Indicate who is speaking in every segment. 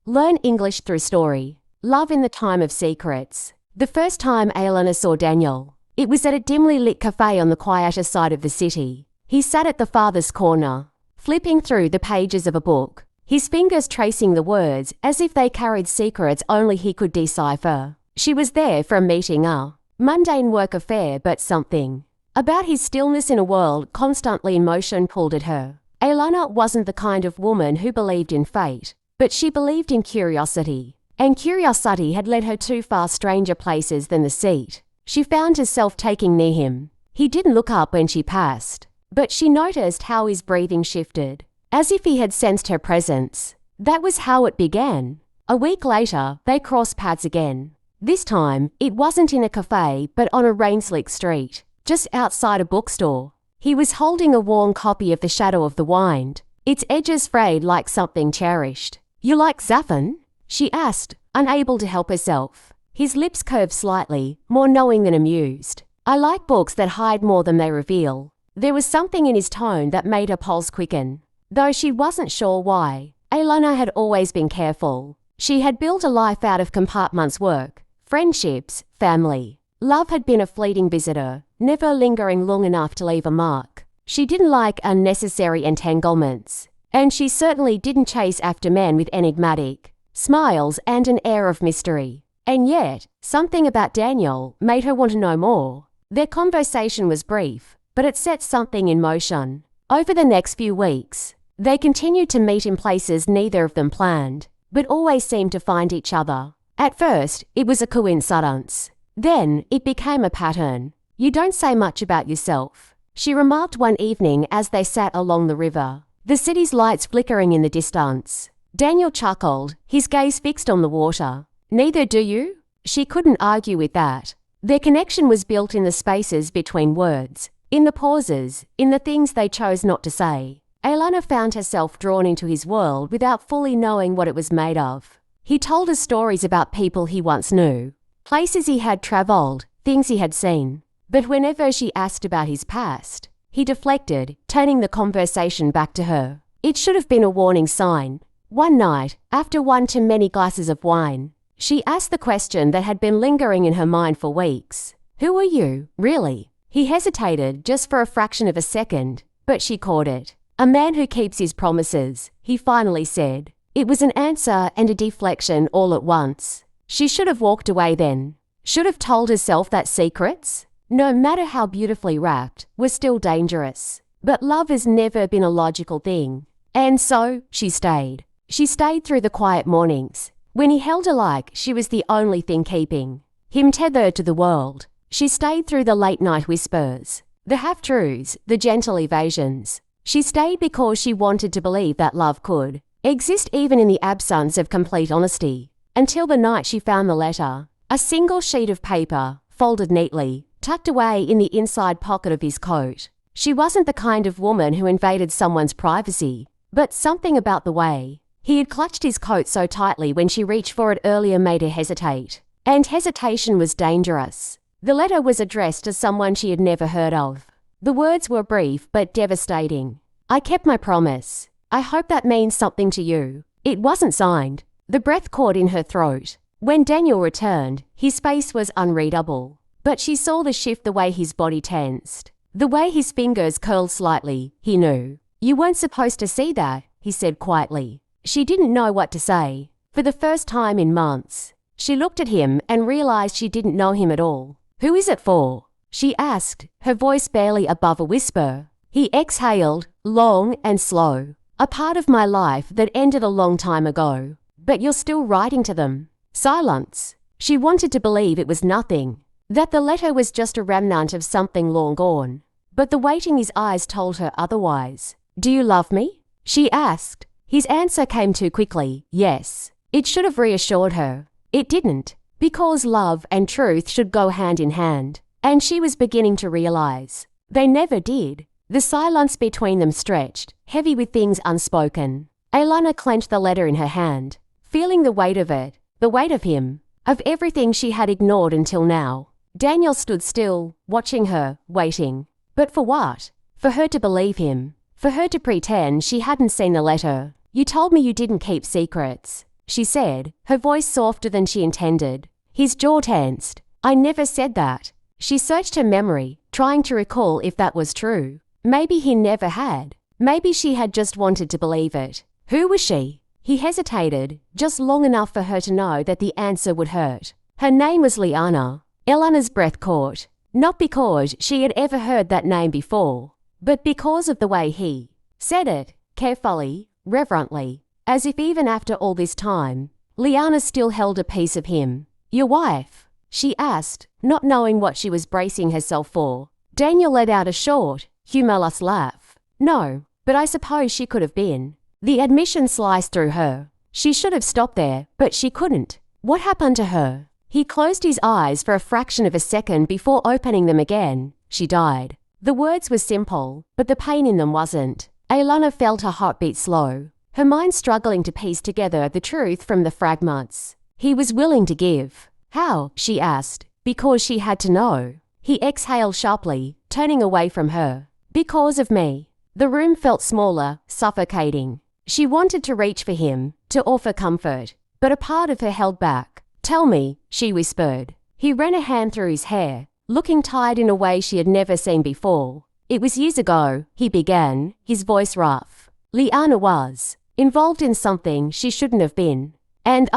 Speaker 1: Learn English through story. Love in the time of secrets. The first time Aelana saw Daniel, it was at a dimly lit cafe on the quieter side of the city. He sat at the farthest corner, flipping through the pages of a book, his fingers tracing the words as if they carried secrets only he could decipher. She was there for a meeting, a mundane work affair, but something about his stillness in a world constantly in motion pulled at her. Aelana wasn't the kind of woman who believed in fate, but she believed in curiosity. And curiosity had led her to far stranger places than the seat she found herself taking near him. He didn't look up when she passed, but she noticed how his breathing shifted, as if he had sensed her presence. That was how it began. A week later, they crossed paths again. This time, it wasn't in a cafe, but on a rain-slick street, just outside a bookstore. He was holding a worn copy of The Shadow of the Wind, its edges frayed like something cherished. "You like Zaffin?" she asked, unable to help herself. His lips curved slightly, more knowing than amused. "I like books that hide more than they reveal." There was something in his tone that made her pulse quicken, though she wasn't sure why. Aelana had always been careful. She had built a life out of compartments: work, friendships, family. Love had been a fleeting visitor, never lingering long enough to leave a mark. She didn't like unnecessary entanglements, and she certainly didn't chase after men with enigmatic smiles and an air of mystery. And yet, something about Daniel made her want to know more. Their conversation was brief, but it set something in motion. Over the next few weeks, they continued to meet in places neither of them planned, but always seemed to find each other. At first, it was a coincidence. Then, it became a pattern. "You don't say much about yourself," she remarked one evening as they sat along the river, the city's lights flickering in the distance. Daniel chuckled, his gaze fixed on the water. "Neither do you?" She couldn't argue with that. Their connection was built in the spaces between words, in the pauses, in the things they chose not to say. Aelana found herself drawn into his world without fully knowing what it was made of. He told her stories about people he once knew, places he had travelled, things he had seen. But whenever she asked about his past, he deflected, turning the conversation back to her. It should have been a warning sign. One night, after one too many glasses of wine, she asked the question that had been lingering in her mind for weeks. "Who are you, really?" He hesitated just for a fraction of a second, but she caught it. "A man who keeps his promises," he finally said. It was an answer and a deflection all at once. She should have walked away then. Should have told herself that secrets, no matter how beautifully wrapped, were still dangerous. But love has never been a logical thing. And so, she stayed. She stayed through the quiet mornings, when he held her like she was the only thing keeping him tethered to the world. She stayed through the late-night whispers, the half-truths, the gentle evasions. She stayed because she wanted to believe that love could exist even in the absence of complete honesty. Until the night she found the letter, a single sheet of paper, folded neatly, tucked away in the inside pocket of his coat. She wasn't the kind of woman who invaded someone's privacy, but something about the way he had clutched his coat so tightly when she reached for it earlier made her hesitate. And hesitation was dangerous. The letter was addressed to someone she had never heard of. The words were brief but devastating. "I kept my promise. I hope that means something to you." It wasn't signed. The breath caught in her throat. When Daniel returned, his face was unreadable, but she saw the shift, the way his body tensed, the way his fingers curled slightly. He knew. "You weren't supposed to see that," he said quietly. She didn't know what to say. For the first time in months, she looked at him and realized she didn't know him at all. "Who is it for?" she asked, her voice barely above a whisper. He exhaled, long and slow. "A part of my life that ended a long time ago. But you're still writing to them." Silence. She wanted to believe it was nothing, that the letter was just a remnant of something long gone. But the weight in his eyes told her otherwise. "Do you love me?" she asked. His answer came too quickly. Yes. It should have reassured her. It didn't, because love and truth should go hand in hand. And she was beginning to realize they never did. The silence between them stretched, heavy with things unspoken. Aelana clenched the letter in her hand, feeling the weight of it, the weight of him, of everything she had ignored until now. Daniel stood still, watching her, waiting. But for what? For her to believe him. For her to pretend she hadn't seen the letter. "You told me you didn't keep secrets." she said, her voice softer than she intended. His jaw tensed. I never said that. She searched her memory, trying to recall if that was true. Maybe he never had. Maybe she had just wanted to believe it. Who was she? He hesitated, just long enough for her to know that the answer would hurt. Her name was Liana. Eleanor's breath caught. Not because she had ever heard that name before, but because of the way he said it, carefully, reverently, as if even after all this time, Liana still held a piece of him. Your wife? She asked, not knowing what she was bracing herself for. Daniel let out a short, humorless laugh. No, but I suppose she could have been. The admission sliced through her. She should have stopped there, but she couldn't. What happened to her? He closed his eyes for a fraction of a second before opening them again. She died. The words were simple, but the pain in them wasn't. Aylana felt her heartbeat slow, her mind struggling to piece together the truth from the fragments he was willing to give. How? She asked. Because she had to know. He exhaled sharply, turning away from her. Because of me. The room felt smaller, suffocating. She wanted to reach for him, to offer comfort, but a part of her held back. Tell me, she whispered. He ran a hand through his hair, looking tired in a way she had never seen before. It was years ago, he began, his voice rough. Liana was involved in something she shouldn't have been. And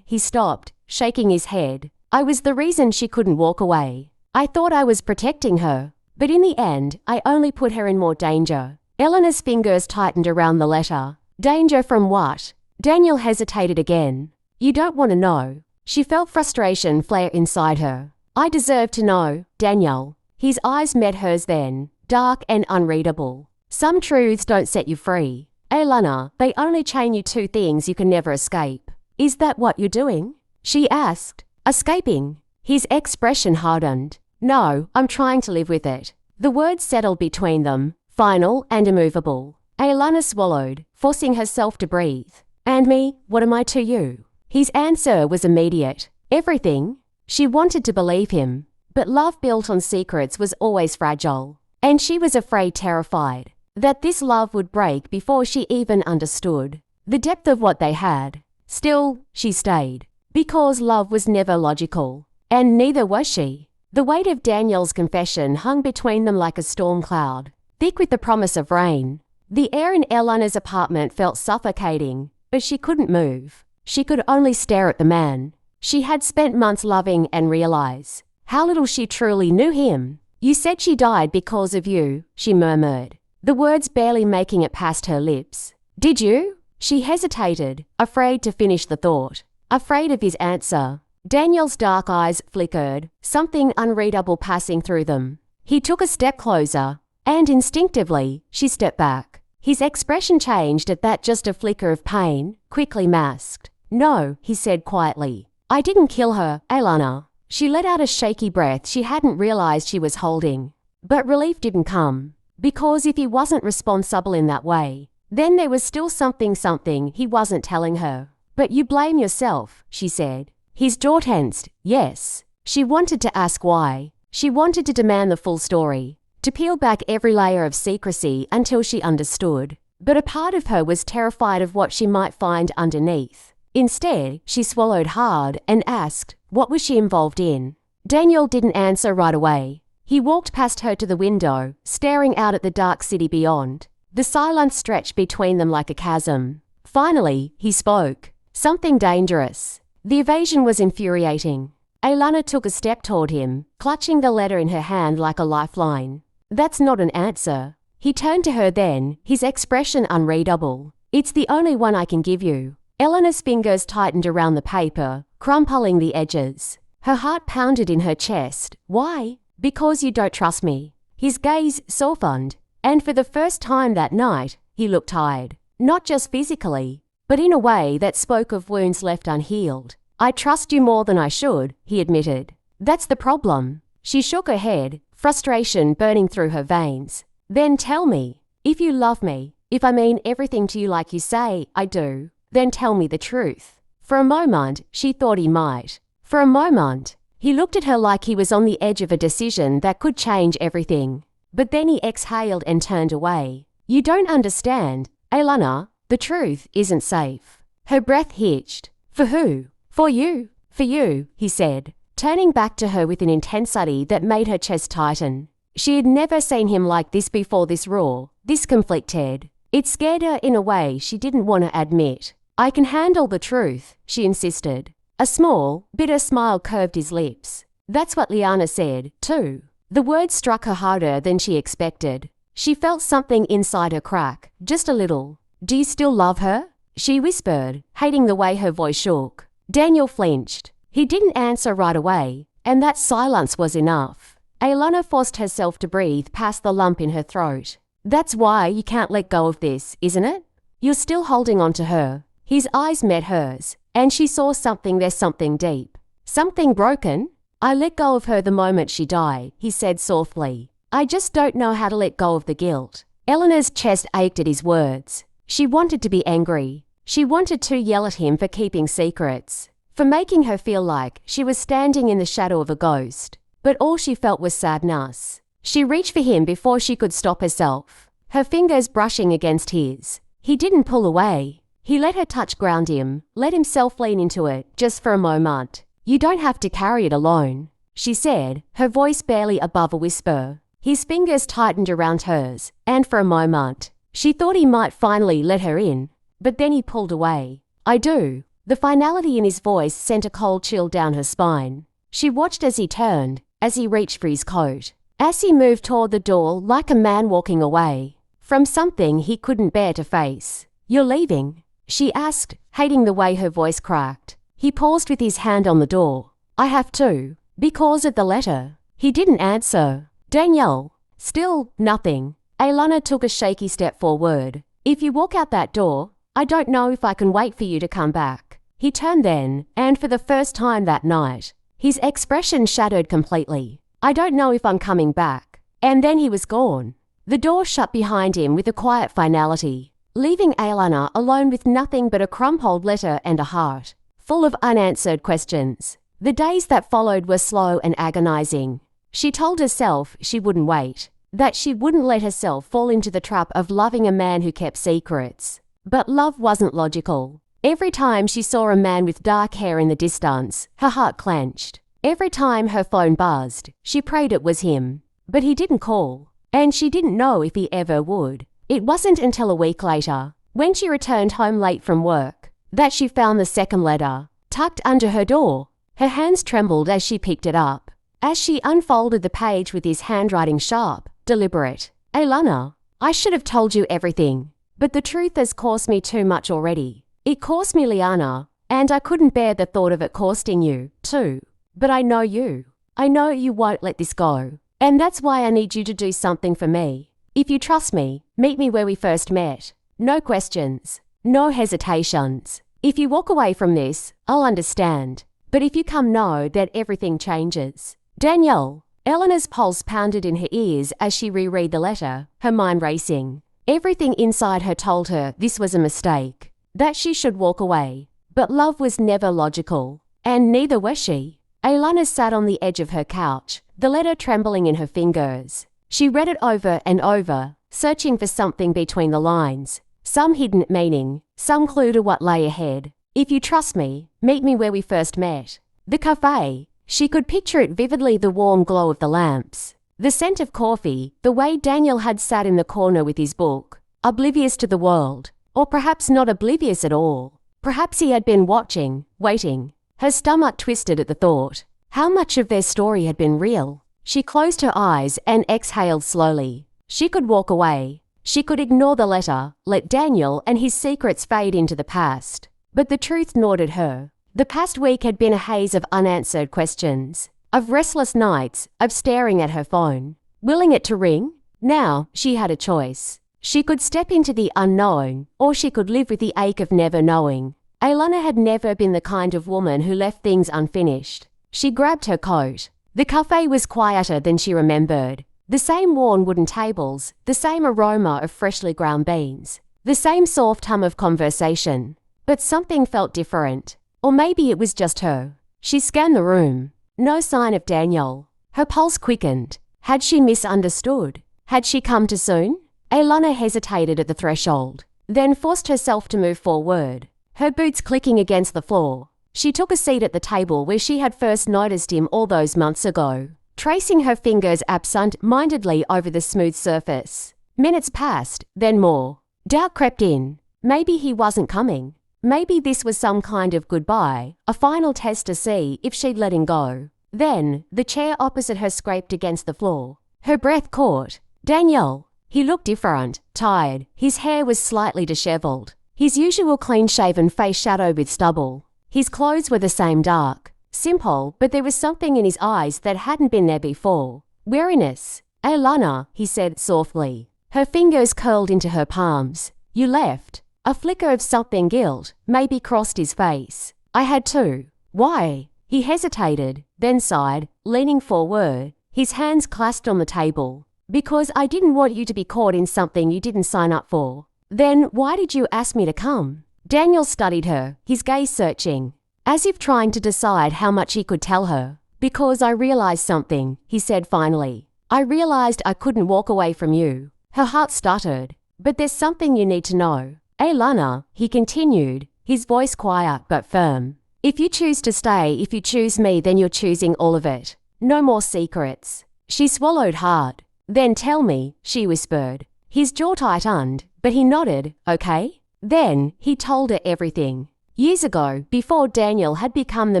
Speaker 1: he stopped, shaking his head. I was the reason she couldn't walk away. I thought I was protecting her, but in the end, I only put her in more danger. Eleanor's fingers tightened around the letter. Danger from what? Daniel hesitated again. You don't want to know. She felt frustration flare inside her. I deserve to know, Daniel. His eyes met hers then, dark and unreadable. Some truths don't set you free. Aylana, they only chain you to things you can never escape. Is that what you're doing? She asked. Escaping. His expression hardened. No, I'm trying to live with it. The words settled between them, final and immovable. Aylana swallowed, forcing herself to breathe. And me, what am I to you? His answer was immediate. Everything. She wanted to believe him, but love built on secrets was always fragile. And she was afraid, terrified, that this love would break before she even understood the depth of what they had. Still, she stayed, because love was never logical, and neither was she. The weight of Daniel's confession hung between them like a storm cloud, thick with the promise of rain. The air in Eleanor's apartment felt suffocating, but she couldn't move. She could only stare at the man she had spent months loving and realize how little she truly knew him. You said she died because of you, she murmured, the words barely making it past her lips. Did you? She hesitated, afraid to finish the thought, afraid of his answer. Daniel's dark eyes flickered, something unreadable passing through them. He took a step closer, and instinctively, she stepped back. His expression changed at that, just a flicker of pain, quickly masked. No, he said quietly. I didn't kill her, Aylana. She let out a shaky breath she hadn't realized she was holding. But relief didn't come, because if he wasn't responsible in that way, then there was still something he wasn't telling her. But you blame yourself, she said. His jaw tensed. Yes. She wanted to ask why. She wanted to demand the full story, to peel back every layer of secrecy until she understood. But a part of her was terrified of what she might find underneath. Instead, she swallowed hard and asked, what was she involved in? Daniel didn't answer right away. He walked past her to the window, staring out at the dark city beyond. The silence stretched between them like a chasm. Finally, he spoke. Something dangerous. The evasion was infuriating. Aylana took a step toward him, clutching the letter in her hand like a lifeline. That's not an answer. He turned to her then, his expression unreadable. It's the only one I can give you. Eleanor's fingers tightened around the paper, crumpling the edges. Her heart pounded in her chest. Why? Because you don't trust me. His gaze softened, and for the first time that night, he looked tired. Not just physically, but in a way that spoke of wounds left unhealed. I trust you more than I should, he admitted. That's the problem. She shook her head, frustration burning through her veins. Then tell me, if you love me, if I mean everything to you like you say I do, then tell me the truth. For a moment, she thought he might. For a moment, he looked at her like he was on the edge of a decision that could change everything. But then he exhaled and turned away. You don't understand, Aylana. The truth isn't safe. Her breath hitched. For who? For you. For you, he said, turning back to her with an intensity that made her chest tighten. She had never seen him like this before, this raw, this conflicted. It scared her in a way she didn't want to admit. I can handle the truth, she insisted. A small, bitter smile curved his lips. That's what Liana said, too. The words struck her harder than she expected. She felt something inside her crack, just a little. Do you still love her? She whispered, hating the way her voice shook. Daniel flinched. He didn't answer right away, and that silence was enough. Aelana forced herself to breathe past the lump in her throat. That's why you can't let go of this, isn't it? You're still holding on to her. His eyes met hers, and she saw something. There's something deep. Something broken? I let go of her the moment she died, he said softly. I just don't know how to let go of the guilt. Eleanor's chest ached at his words. She wanted to be angry. She wanted to yell at him for keeping secrets, for making her feel like she was standing in the shadow of a ghost. But all she felt was sadness. She reached for him before she could stop herself, her fingers brushing against his. He didn't pull away. He let her touch ground him, let himself lean into it, just for a moment. You don't have to carry it alone, she said, her voice barely above a whisper. His fingers tightened around hers, and for a moment, she thought he might finally let her in. But then he pulled away. I do. The finality in his voice sent a cold chill down her spine. She watched as he turned, as he reached for his coat, as he moved toward the door like a man walking away from something he couldn't bear to face. You're leaving? She asked, hating the way her voice cracked. He paused with his hand on the door. I have to. Because of the letter. He didn't answer. Danielle. Still, nothing. Aelana took a shaky step forward. If you walk out that door, I don't know if I can wait for you to come back. He turned then, and for the first time that night, his expression shadowed completely. I don't know if I'm coming back. And then he was gone. The door shut behind him with a quiet finality, leaving Aelana alone with nothing but a crumpled letter and a heart full of unanswered questions. The days that followed were slow and agonizing. She told herself she wouldn't wait, that she wouldn't let herself fall into the trap of loving a man who kept secrets. But love wasn't logical. Every time she saw a man with dark hair in the distance, her heart clenched. Every time her phone buzzed, she prayed it was him. But he didn't call, and she didn't know if he ever would. It wasn't until a week later, when she returned home late from work, that she found the second letter, tucked under her door. Her hands trembled as she picked it up, as she unfolded the page with his handwriting sharp, deliberate. Aelana, I should have told you everything, but the truth has cost me too much already. It cost me Liana, and I couldn't bear the thought of it costing you, too. But I know you. I know you won't let this go, and that's why I need you to do something for me. If you trust me, meet me where we first met. No questions, no hesitations. If you walk away from this, I'll understand. But if you come, know that everything changes. Danielle. Eleanor's pulse pounded in her ears as she reread the letter, her mind racing. Everything inside her told her this was a mistake, that she should walk away. But love was never logical, and neither was she. Aelana sat on the edge of her couch, the letter trembling in her fingers. She read it over and over, searching for something between the lines, some hidden meaning, some clue to what lay ahead. If you trust me, meet me where we first met. The cafe. She could picture it vividly, the warm glow of the lamps, the scent of coffee, the way Daniel had sat in the corner with his book, oblivious to the world, or perhaps not oblivious at all. Perhaps he had been watching, waiting. Her stomach twisted at the thought. How much of their story had been real? She closed her eyes and exhaled slowly. She could walk away. She could ignore the letter, let Daniel and his secrets fade into the past. But the truth gnawed at her. The past week had been a haze of unanswered questions, of restless nights, of staring at her phone, willing it to ring. Now she had a choice. She could step into the unknown, or she could live with the ache of never knowing. Aelana had never been the kind of woman who left things unfinished. She grabbed her coat. The cafe was quieter than she remembered. The same worn wooden tables, the same aroma of freshly ground beans, the same soft hum of conversation. But something felt different. Or maybe it was just her. She scanned the room. No sign of Daniel. Her pulse quickened. Had she misunderstood? Had she come too soon? Aelana hesitated at the threshold, then forced herself to move forward. her boots clicking against the floor. She took a seat at the table where she had first noticed him all those months ago, tracing her fingers absent-mindedly over the smooth surface. Minutes passed, then more. Doubt crept in. Maybe he wasn't coming. Maybe this was some kind of goodbye, a final test to see if she'd let him go. Then, the chair opposite her scraped against the floor. Her breath caught. Daniel. He looked different, tired. His hair was slightly disheveled. His usual clean-shaven face shadowed with stubble. His clothes were the same dark. Simple, but there was something in his eyes that hadn't been there before. Weariness. Alana, he said softly. Her fingers curled into her palms. You left. A flicker of something guilt maybe crossed his face. I had to. Why? He hesitated, then sighed, leaning forward, his hands clasped on the table. Because I didn't want you to be caught in something you didn't sign up for. Then why did you ask me to come? Daniel studied her, his gaze searching, as if trying to decide how much he could tell her. Because I realized something, he said finally. I realized I couldn't walk away from you. Her heart stuttered. But there's something you need to know. Alana, he continued, his voice quiet but firm. If you choose to stay, if you choose me, then you're choosing all of it. No more secrets. She swallowed hard. Then tell me, she whispered. His jaw tightened, but he nodded, okay? Then, he told her everything. Years ago, before Daniel had become the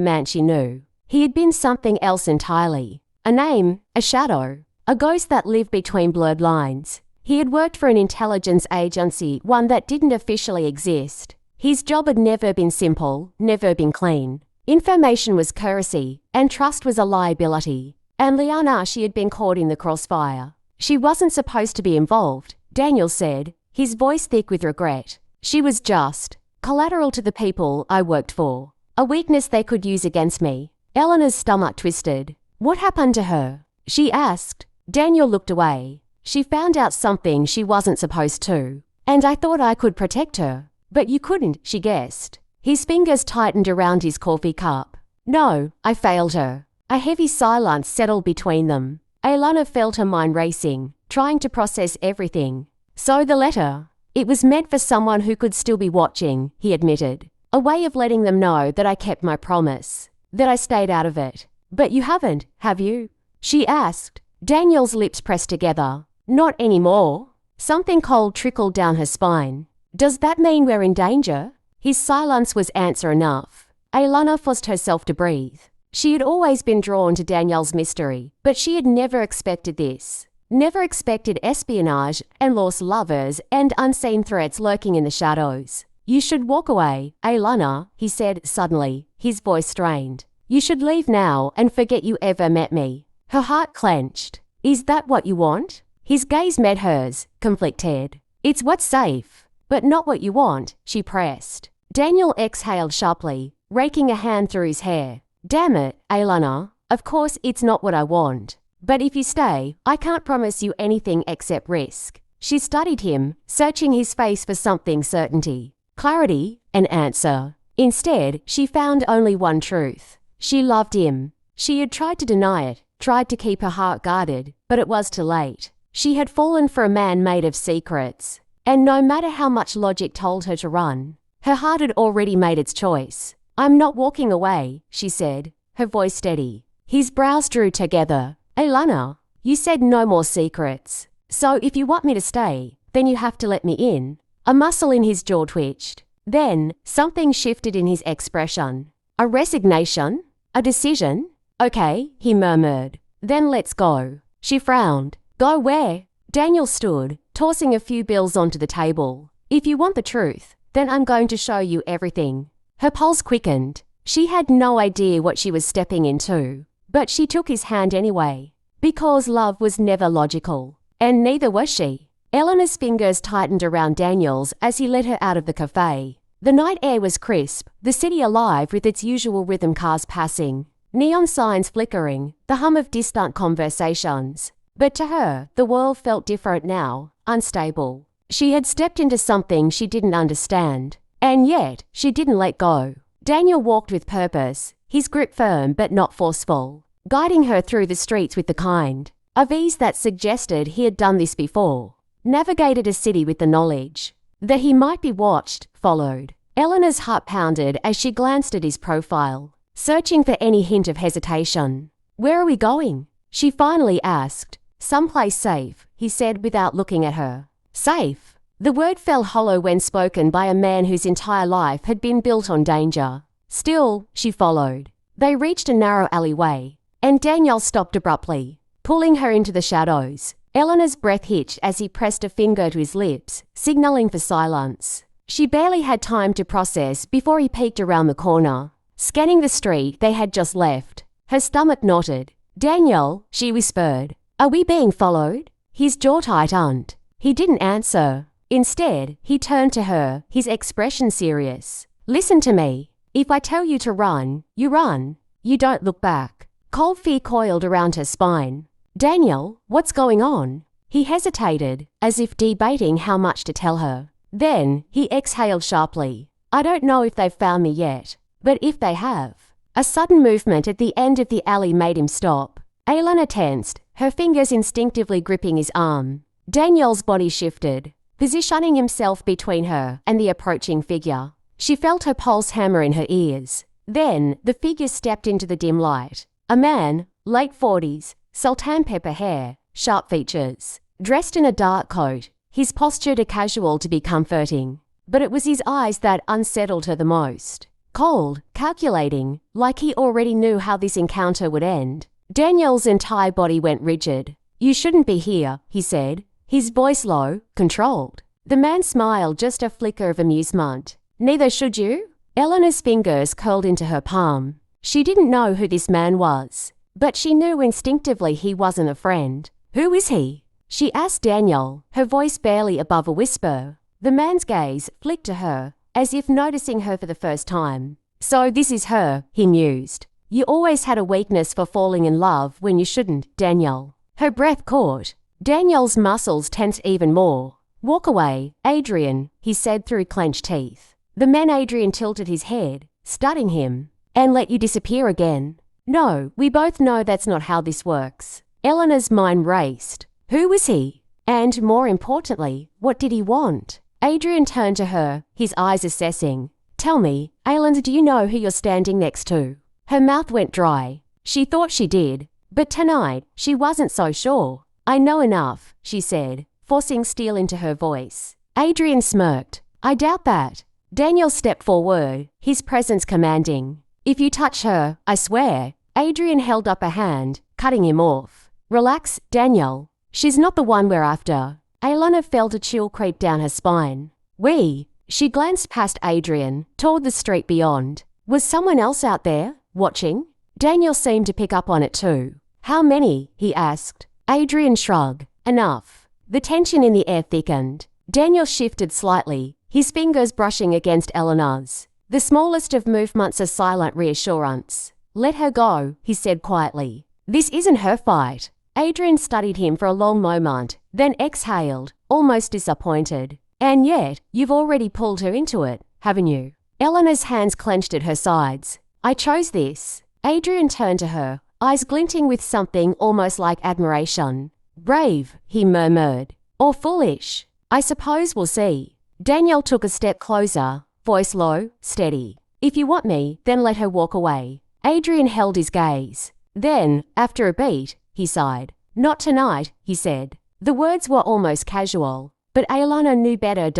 Speaker 1: man she knew, he had been something else entirely. A name, a shadow, a ghost that lived between blurred lines. He had worked for an intelligence agency, one that didn't officially exist. His job had never been simple, never been clean. Information was currency, and trust was a liability. And Liana, she had been caught in the crossfire. She wasn't supposed to be involved, Daniel said, his voice thick with regret. She was just collateral to the people I worked for. A weakness they could use against me. Eleanor's stomach twisted. What happened to her? She asked. Daniel looked away. She found out something she wasn't supposed to. And I thought I could protect her. But you couldn't, she guessed. His fingers tightened around his coffee cup. No, I failed her. A heavy silence settled between them. Alana felt her mind racing, trying to process everything. So the letter. It was meant for someone who could still be watching, he admitted. A way of letting them know that I kept my promise. That I stayed out of it. But you haven't, have you? She asked. Daniel's lips pressed together. Not anymore. Something cold trickled down her spine. Does that mean we're in danger? His silence was answer enough. Alana forced herself to breathe. She had always been drawn to Daniel's mystery, but she had never expected this. Never expected espionage and lost lovers and unseen threats lurking in the shadows. You should walk away, Alana, he said suddenly, his voice strained. You should leave now and forget you ever met me. Her heart clenched. Is that what you want? His gaze met hers, conflicted. It's what's safe, but not what you want, she pressed. Daniel exhaled sharply, raking a hand through his hair. Damn it, Alana. Of course it's not what I want. But if you stay, I can't promise you anything except risk. She studied him, searching his face for something certainty, clarity, an answer. Instead, she found only one truth. She loved him. She had tried to deny it, tried to keep her heart guarded, but it was too late. She had fallen for a man made of secrets. And no matter how much logic told her to run, her heart had already made its choice. I'm not walking away, she said, her voice steady. His brows drew together. Alana, you said no more secrets. So if you want me to stay, then you have to let me in. A muscle in his jaw twitched. Then, something shifted in his expression. A resignation? A decision? Okay, he murmured. Then let's go. She frowned. Go where? Daniel stood, tossing a few bills onto the table. If you want the truth, then I'm going to show you everything. Her pulse quickened. She had no idea what she was stepping into, but she took his hand anyway, because love was never logical, and neither was she. Eleanor's fingers tightened around Daniel's as he led her out of the cafe. The night air was crisp, the city alive with its usual rhythm, cars passing, neon signs flickering, the hum of distant conversations. But to her, the world felt different now, unstable. She had stepped into something she didn't understand, and yet she didn't let go. Daniel walked with purpose, his grip firm but not forceful, guiding her through the streets with the kind of ease that suggested he had done this before. Navigated a city with the knowledge that he might be watched, followed. Eleanor's heart pounded as she glanced at his profile, searching for any hint of hesitation. "Where are we going?" she finally asked. "Someplace safe," he said without looking at her. Safe? The word fell hollow when spoken by a man whose entire life had been built on danger. Still, she followed. They reached a narrow alleyway, and Daniel stopped abruptly, pulling her into the shadows. Eleanor's breath hitched as he pressed a finger to his lips, signaling for silence. She barely had time to process before he peeked around the corner, scanning the street they had just left. Her stomach knotted. "Daniel," she whispered, "are we being followed?" His jaw tightened. He didn't answer. Instead, he turned to her, his expression serious. "Listen to me. If I tell you to run, you run. You don't look back." Cold fear coiled around her spine. "Daniel, what's going on?" He hesitated, as if debating how much to tell her. Then, he exhaled sharply. "I don't know if they've found me yet, but if they have." A sudden movement at the end of the alley made him stop. Eleanor tensed, her fingers instinctively gripping his arm. Daniel's body shifted, positioning himself between her and the approaching figure. She felt her pulse hammer in her ears. Then, the figure stepped into the dim light. A man, late 40s, sultan pepper hair, sharp features, dressed in a dark coat, his posture too casual to be comforting. But it was his eyes that unsettled her the most. Cold, calculating, like he already knew how this encounter would end. Daniel's entire body went rigid. "You shouldn't be here," he said, his voice low, controlled. The man smiled, just a flicker of amusement. "Neither should you?" Eleanor's fingers curled into her palm. She didn't know who this man was, but she knew instinctively he wasn't a friend. "Who is he?" she asked Daniel, her voice barely above a whisper. The man's gaze flicked to her, as if noticing her for the first time. "So this is her," he mused. "You always had a weakness for falling in love when you shouldn't, Daniel." Her breath caught. Daniel's muscles tensed even more. "Walk away, Adrian," he said through clenched teeth. The man Adrian tilted his head, studying him. "And let you disappear again?" "No, we both know that's not how this works." Eleanor's mind raced. Who was he? And more importantly, what did he want? Adrian turned to her, his eyes assessing. "Tell me, Aylan, do you know who you're standing next to?" Her mouth went dry. She thought she did, but tonight she wasn't so sure. "I know enough," she said, forcing steel into her voice. Adrian smirked. "I doubt that." Daniel stepped forward, his presence commanding. "If you touch her, I swear." Adrian held up a hand, cutting him off. "Relax, Daniel. She's not the one we're after." Aylana felt a chill creep down her spine. She glanced past Adrian, toward the street beyond. Was someone else out there, watching? Daniel seemed to pick up on it too. "How many?" he asked. Adrian shrugged. "Enough." The tension in the air thickened. Daniel shifted slightly, his fingers brushing against Eleanor's. The smallest of movements a silent reassurance. "Let her go," he said quietly. "This isn't her fight." Adrian studied him for a long moment, then exhaled, almost disappointed. "And yet, you've already pulled her into it, haven't you?" Eleanor's hands clenched at her sides. "I chose this." Adrian turned to her, eyes glinting with something almost like admiration. "Brave," he murmured. "Or foolish. I suppose we'll see." Daniel took a step closer, voice low, steady. "If you want me, then let her walk away." Adrian held his gaze. Then, after a beat, he sighed. "Not tonight," he said. The words were almost casual, but Aylana knew better.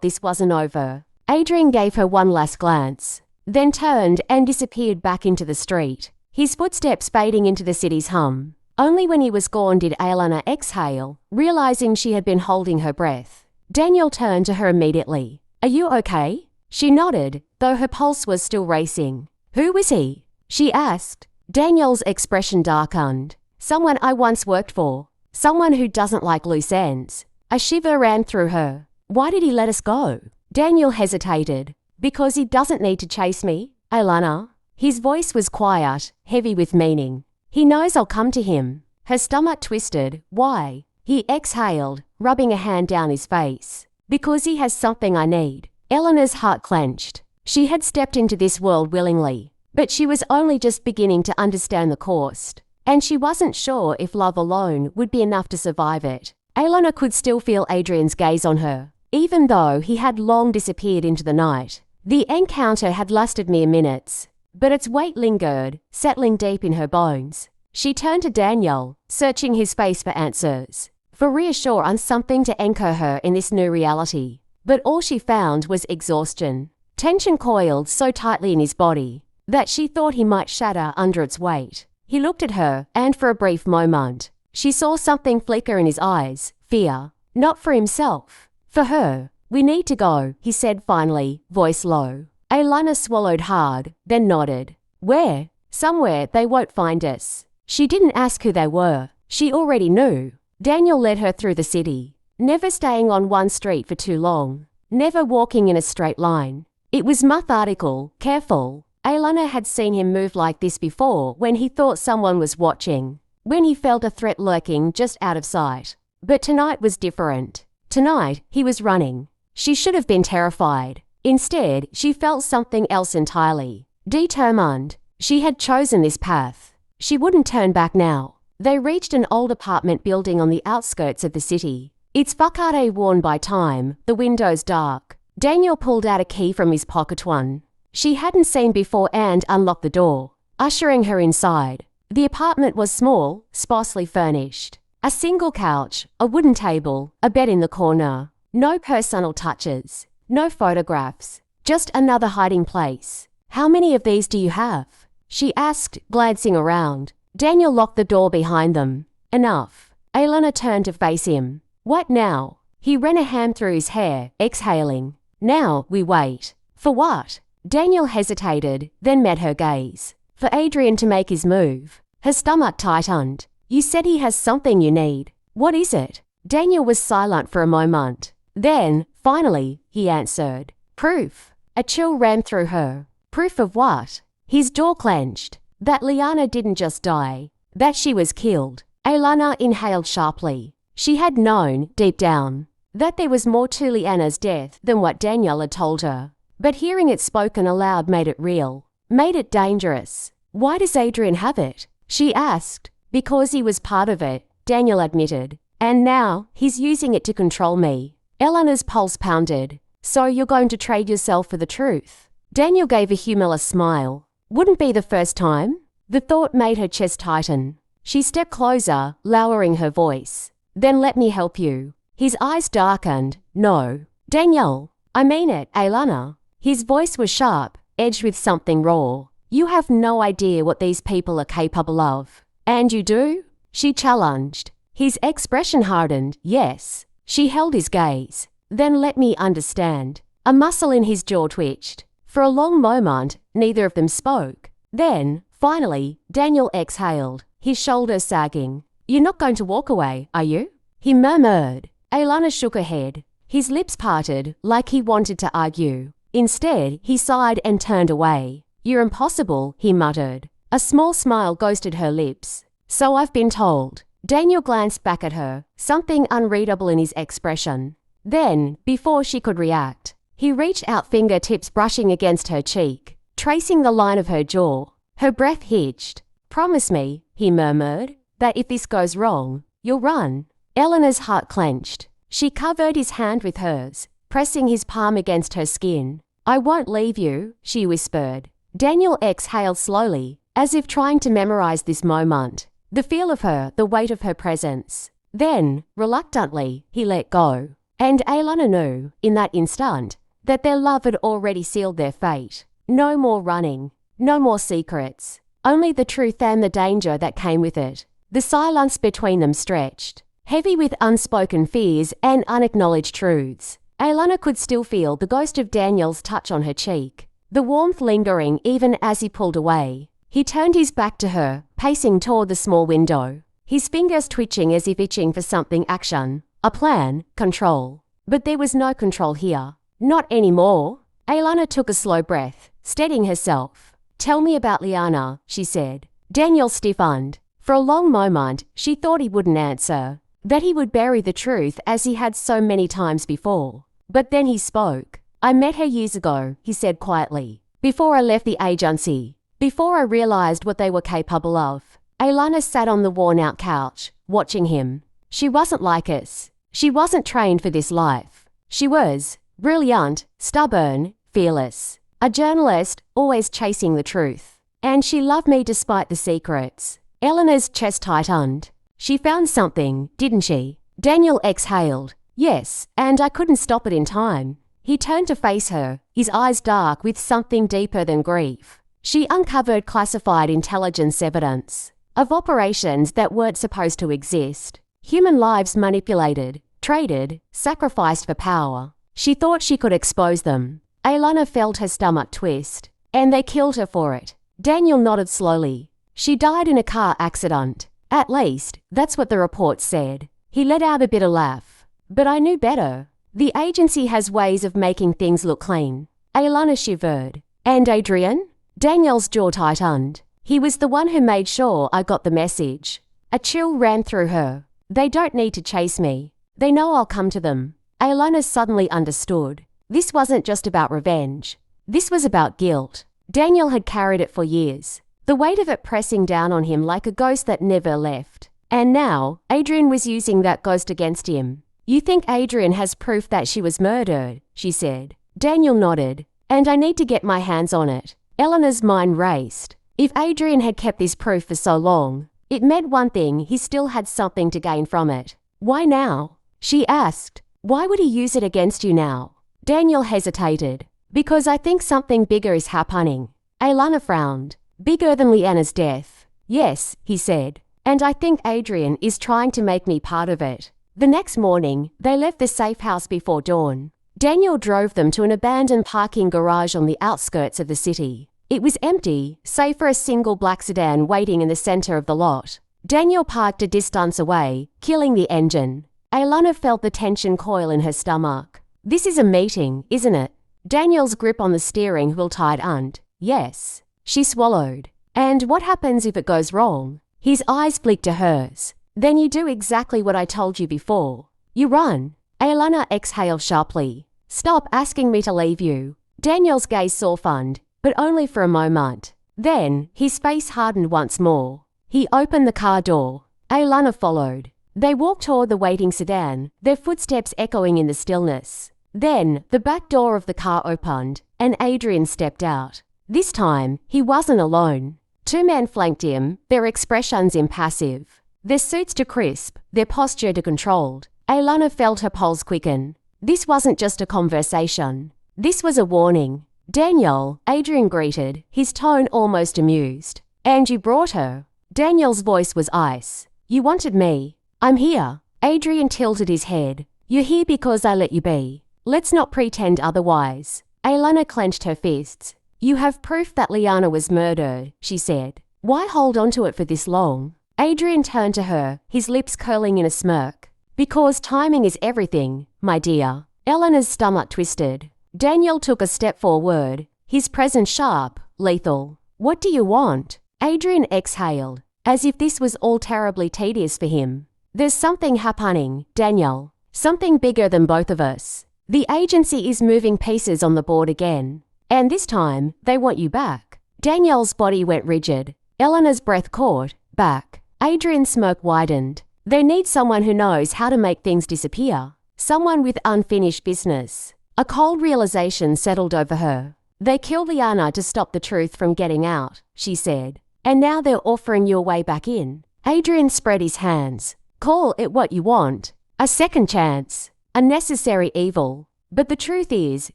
Speaker 1: This wasn't over. Adrian gave her one last glance, then turned and disappeared back into the street, his footsteps fading into the city's hum. Only when he was gone did Aylana exhale, realizing she had been holding her breath. Daniel turned to her immediately. "Are you okay?" She nodded, though her pulse was still racing. "Who was he?" she asked. Daniel's expression darkened. "Someone I once worked for. Someone who doesn't like loose ends." A shiver ran through her. "Why did he let us go?" Daniel hesitated. "Because he doesn't need to chase me, Aylana." His voice was quiet, heavy with meaning. "He knows I'll come to him." Her stomach twisted. "Why?" He exhaled, rubbing a hand down his face. "Because he has something I need." Eleanor's heart clenched. She had stepped into this world willingly, but she was only just beginning to understand the cost, and she wasn't sure if love alone would be enough to survive it. Aylana could still feel Adrian's gaze on her, even though he had long disappeared into the night. The encounter had lasted mere minutes, but its weight lingered, settling deep in her bones. She turned to Daniel, searching his face for answers, for reassurance, something to anchor her in this new reality. But all she found was exhaustion. Tension coiled so tightly in his body that she thought he might shatter under its weight. He looked at her, and for a brief moment, she saw something flicker in his eyes, fear. Not for himself, for her. "We need to go," he said finally, voice low. Aelana swallowed hard, then nodded. "Where?" "Somewhere they won't find us." She didn't ask who they were. She already knew. Daniel led her through the city, never staying on one street for too long, never walking in a straight line. It was methodical, careful. Aelana had seen him move like this before when he thought someone was watching, when he felt a threat lurking just out of sight. But tonight was different. Tonight, he was running. She should have been terrified. Instead, she felt something else entirely. Determined. She had chosen this path. She wouldn't turn back now. They reached an old apartment building on the outskirts of the city. Its facade worn by time, the windows dark. Daniel pulled out a key from his pocket, one she hadn't seen before, and unlocked the door, ushering her inside. The apartment was small, sparsely furnished. A single couch, a wooden table, a bed in the corner. No personal touches, no photographs, just another hiding place. "How many of these do you have?" she asked, glancing around. Daniel locked the door behind them. "Enough." Aelana turned to face him. "What now?" He ran a hand through his hair, exhaling. "Now we wait." "For what?" Daniel hesitated, then met her gaze. "For Adrian to make his move." Her stomach tightened. "You said he has something you need. What is it?" Daniel was silent for a moment. Then, finally, he answered. "Proof." A chill ran through her. "Proof of what?" His jaw clenched. That Liana didn't just die. That she was killed. Aelana inhaled sharply. She had known, deep down, that there was more to Liana's death than what Daniel had told her. But hearing it spoken aloud made it real, made it dangerous. "Why does Adrian have it?" she asked. "Because he was part of it," Daniel admitted. "And now, he's using it to control me." Eleanor's pulse pounded. "So you're going to trade yourself for the truth?" Daniel gave a humorless smile. "Wouldn't be the first time." The thought made her chest tighten. She stepped closer, lowering her voice. "Then let me help you." His eyes darkened. "No." "Daniel, I mean it, Aelana." His voice was sharp, edged with something raw. "You have no idea what these people are capable of." "And you do?" she challenged. His expression hardened. "Yes." She held his gaze. "Then let me understand." A muscle in his jaw twitched. For a long moment, neither of them spoke. Then, finally, Daniel exhaled, his shoulders sagging. "You're not going to walk away, are you?" he murmured. Aelana shook her head. His lips parted, like he wanted to argue. Instead, he sighed and turned away. "You're impossible," he muttered. A small smile ghosted her lips. "So I've been told." Daniel glanced back at her, something unreadable in his expression. Then, before she could react, he reached out, fingertips brushing against her cheek, tracing the line of her jaw. Her breath hitched. "Promise me," he murmured, "that if this goes wrong, you'll run." Eleanor's heart clenched. She covered his hand with hers, pressing his palm against her skin. "I won't leave you," she whispered. Daniel exhaled slowly, as if trying to memorize this moment. The feel of her, the weight of her presence. Then, reluctantly, he let go. And Aelana knew, in that instant, that their love had already sealed their fate. No more running. No more secrets. Only the truth and the danger that came with it. The silence between them stretched, heavy with unspoken fears and unacknowledged truths. Aelana could still feel the ghost of Daniel's touch on her cheek, the warmth lingering even as he pulled away. He turned his back to her, pacing toward the small window, his fingers twitching as if itching for something: action, a plan, control. But there was no control here. Not anymore. Aelana took a slow breath, steadying herself. "Tell me about Liana," she said. Daniel stiffened. For a long moment, she thought he wouldn't answer, that he would bury the truth as he had so many times before. But then he spoke. "I met her years ago," he said quietly, "before I left the agency. Before I realized what they were capable of." Aelana sat on the worn-out couch, watching him. She wasn't like us. She wasn't trained for this life. She was brilliant, stubborn, fearless. A journalist, always chasing the truth. And she loved me despite the secrets. Eleanor's chest tightened. She found something, didn't she? Daniel exhaled. Yes, and I couldn't stop it in time. He turned to face her, his eyes dark with something deeper than grief. She uncovered classified intelligence evidence of operations that weren't supposed to exist. Human lives manipulated, traded, sacrificed for power. She thought she could expose them. Alanna felt her stomach twist. And they killed her for it. Daniel nodded slowly. She died in a car accident. At least, that's what the report said. He let out a bitter laugh. But I knew better. The agency has ways of making things look clean. Alanna shivered. And Adrian? Daniel's jaw tightened. He was the one who made sure I got the message. A chill ran through her. They don't need to chase me. They know I'll come to them. Alanna suddenly understood. This wasn't just about revenge. This was about guilt. Daniel had carried it for years, the weight of it pressing down on him like a ghost that never left. And now, Adrian was using that ghost against him. You think Adrian has proof that she was murdered, she said. Daniel nodded. And I need to get my hands on it. Eleanor's mind raced. If Adrian had kept this proof for so long, it meant one thing: he still had something to gain from it. Why now? She asked. Why would he use it against you now? Daniel hesitated. Because I think something bigger is happening. Alanna frowned. Bigger than Leanna's death. Yes, he said. And I think Adrian is trying to make me part of it. The next morning, they left the safe house before dawn. Daniel drove them to an abandoned parking garage on the outskirts of the city. It was empty, save for a single black sedan waiting in the center of the lot. Daniel parked a distance away, killing the engine. Alanna felt the tension coil in her stomach. This is a meeting, isn't it? Daniel's grip on the steering wheel tightened. Yes. She swallowed. And what happens if it goes wrong? His eyes flicked to hers. Then you do exactly what I told you before. You run. Alanna exhaled sharply. Stop asking me to leave you. Daniel's gaze softened, but only for a moment. Then, his face hardened once more. He opened the car door. Alanna followed. They walked toward the waiting sedan, their footsteps echoing in the stillness. Then, the back door of the car opened, and Adrian stepped out. This time, he wasn't alone. Two men flanked him, their expressions impassive. Their suits too crisp, their posture too controlled. Alanna felt her pulse quicken. This wasn't just a conversation. This was a warning. Daniel, Adrian greeted, his tone almost amused. And you brought her. Daniel's voice was ice. You wanted me. I'm here. Adrian tilted his head. You're here because I let you be. Let's not pretend otherwise. Alanna clenched her fists. You have proof that Liana was murdered, she said. Why hold on to it for this long? Adrian turned to her, his lips curling in a smirk. Because timing is everything, my dear. Eleanor's stomach twisted. Daniel took a step forward, his presence sharp, lethal. What do you want? Adrian exhaled, as if this was all terribly tedious for him. There's something happening, Daniel. Something bigger than both of us. The agency is moving pieces on the board again. And this time, they want you back. Daniel's body went rigid. Eleanor's breath caught, back. Adrian's smirk widened. They need someone who knows how to make things disappear. Someone with unfinished business. A cold realization settled over her. They killed Liana to stop the truth from getting out, she said. And now they're offering you a way back in. Adrian spread his hands. Call it what you want. A second chance. A necessary evil. But the truth is,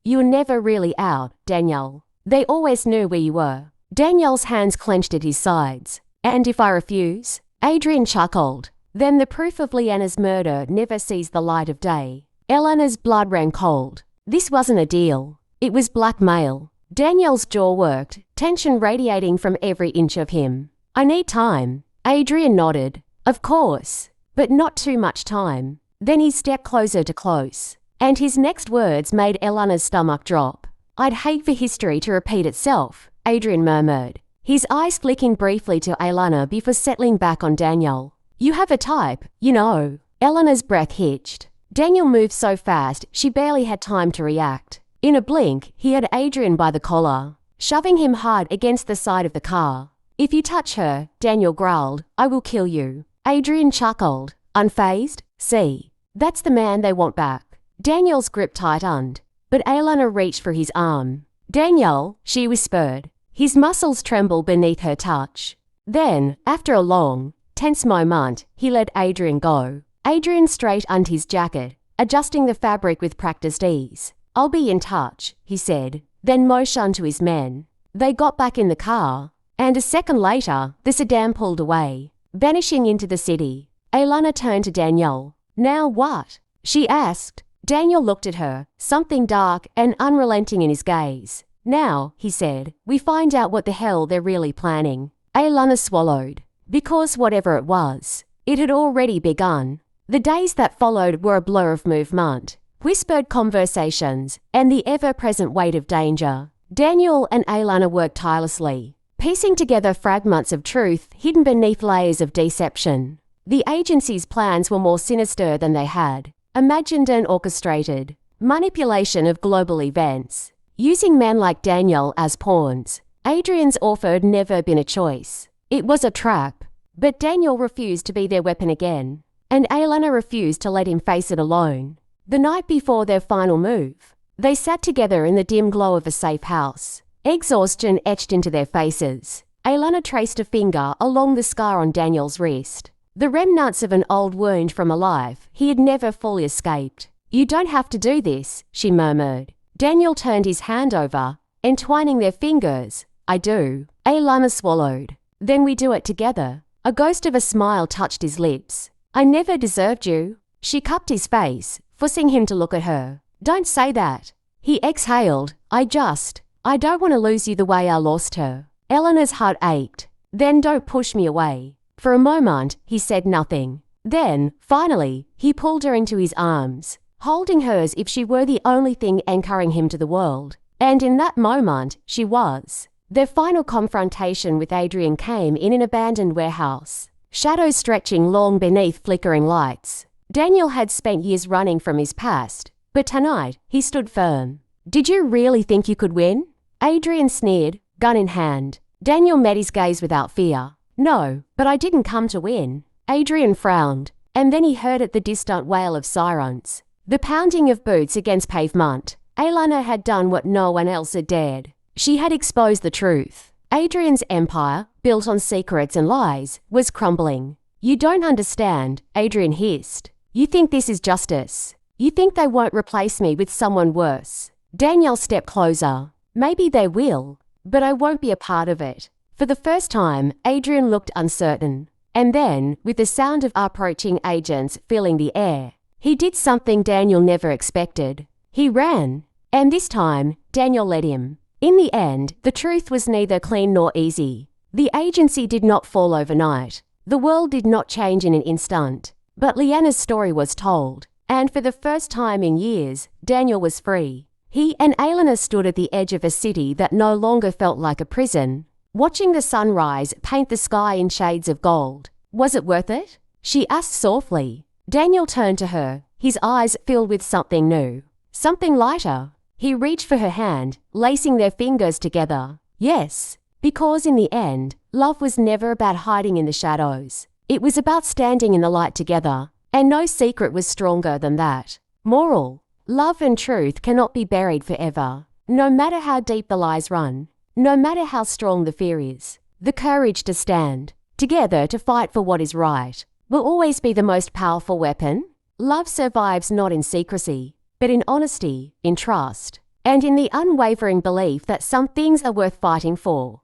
Speaker 1: you were never really out, Daniel. They always knew where you were. Daniel's hands clenched at his sides. And if I refuse? Adrian chuckled. Then the proof of Leanna's murder never sees the light of day. Eleanor's blood ran cold. This wasn't a deal. It was blackmail. Daniel's jaw worked, tension radiating from every inch of him. I need time. Adrian nodded. Of course. But not too much time. Then he stepped closer to close. And his next words made Eleanor's stomach drop. I'd hate for history to repeat itself, Adrian murmured, his eyes flicking briefly to Alanna before settling back on Daniel. You have a type, you know. Eleanor's breath hitched. Daniel moved so fast she barely had time to react. In a blink, he had Adrian by the collar, shoving him hard against the side of the car. If you touch her, Daniel growled, I will kill you. Adrian chuckled, unfazed. See, that's the man they want back. Daniel's grip tightened. but Aelana reached for his arm. "Daniel," she whispered. His muscles trembled beneath her touch. Then, after a long, tense moment, he let Adrian go. Adrian straightened his jacket, adjusting the fabric with practiced ease. "I'll be in touch," he said, then motioned to his men. They got back in the car, and a second later, the sedan pulled away, vanishing into the city. Aelana turned to Daniel. "Now what?" she asked. Daniel looked at her, something dark and unrelenting in his gaze. "Now," he said, "we find out what the hell they're really planning." Aelana swallowed, because whatever it was, it had already begun. The days that followed were a blur of movement, whispered conversations, and the ever-present weight of danger. Daniel and Aelana worked tirelessly, piecing together fragments of truth hidden beneath layers of deception. The agency's plans were more sinister than they had imagined and orchestrated. Manipulation of global events, using men like Daniel as pawns. Adrian's offer had never been a choice. It was a trap. But Daniel refused to be their weapon again, and Aelana refused to let him face it alone. The night before their final move, they sat together in the dim glow of a safe house, exhaustion etched into their faces. Aelana traced a finger along the scar on Daniel's wrist, the remnants of an old wound from a life he had never fully escaped. "You don't have to do this," she murmured. Daniel turned his hand over, entwining their fingers. "I do." Aelana swallowed. "Then we do it together." A ghost of a smile touched his lips. "I never deserved you." She cupped his face, forcing him to look at her. "Don't say that." He exhaled. I don't want to lose you the way I lost her." Eleanor's heart ached. "Then don't push me away." For a moment, he said nothing. Then, finally, he pulled her into his arms, holding her as if she were the only thing anchoring him to the world. And in that moment, she was. Their final confrontation with Adrian came in an abandoned warehouse, shadows stretching long beneath flickering lights. Daniel had spent years running from his past, but tonight he stood firm. "Did you really think you could win?" Adrian sneered, gun in hand. Daniel met his gaze without fear. "No, but I didn't come to win." Adrian frowned, and then he heard the distant wail of sirens, the pounding of boots against pavement. Aelana had done what no one else had dared. She had exposed the truth. Adrian's empire, built on secrets and lies, was crumbling. "You don't understand," Adrian hissed. "You think this is justice. You think they won't replace me with someone worse." Daniel stepped closer. "Maybe they will, but I won't be a part of it." For the first time, Adrian looked uncertain. And then, with the sound of approaching agents filling the air, he did something Daniel never expected. He ran. And this time, Daniel led him. In the end, the truth was neither clean nor easy. The agency did not fall overnight. The world did not change in an instant. But Leanna's story was told. And for the first time in years, Daniel was free. He and Aelana stood at the edge of a city that no longer felt like a prison, watching the sunrise paint the sky in shades of gold. "Was it worth it?" she asked softly. Daniel turned to her, his eyes filled with something new, something lighter. He reached for her hand, lacing their fingers together. "Yes," because in the end, love was never about hiding in the shadows. It was about standing in the light together, and no secret was stronger than that. Moral: love and truth cannot be buried forever. No matter how deep the lies run, no matter how strong the fear is, the courage to stand together to fight for what is right will always be the most powerful weapon. Love survives not in secrecy, but in honesty, in trust, and in the unwavering belief that some things are worth fighting for.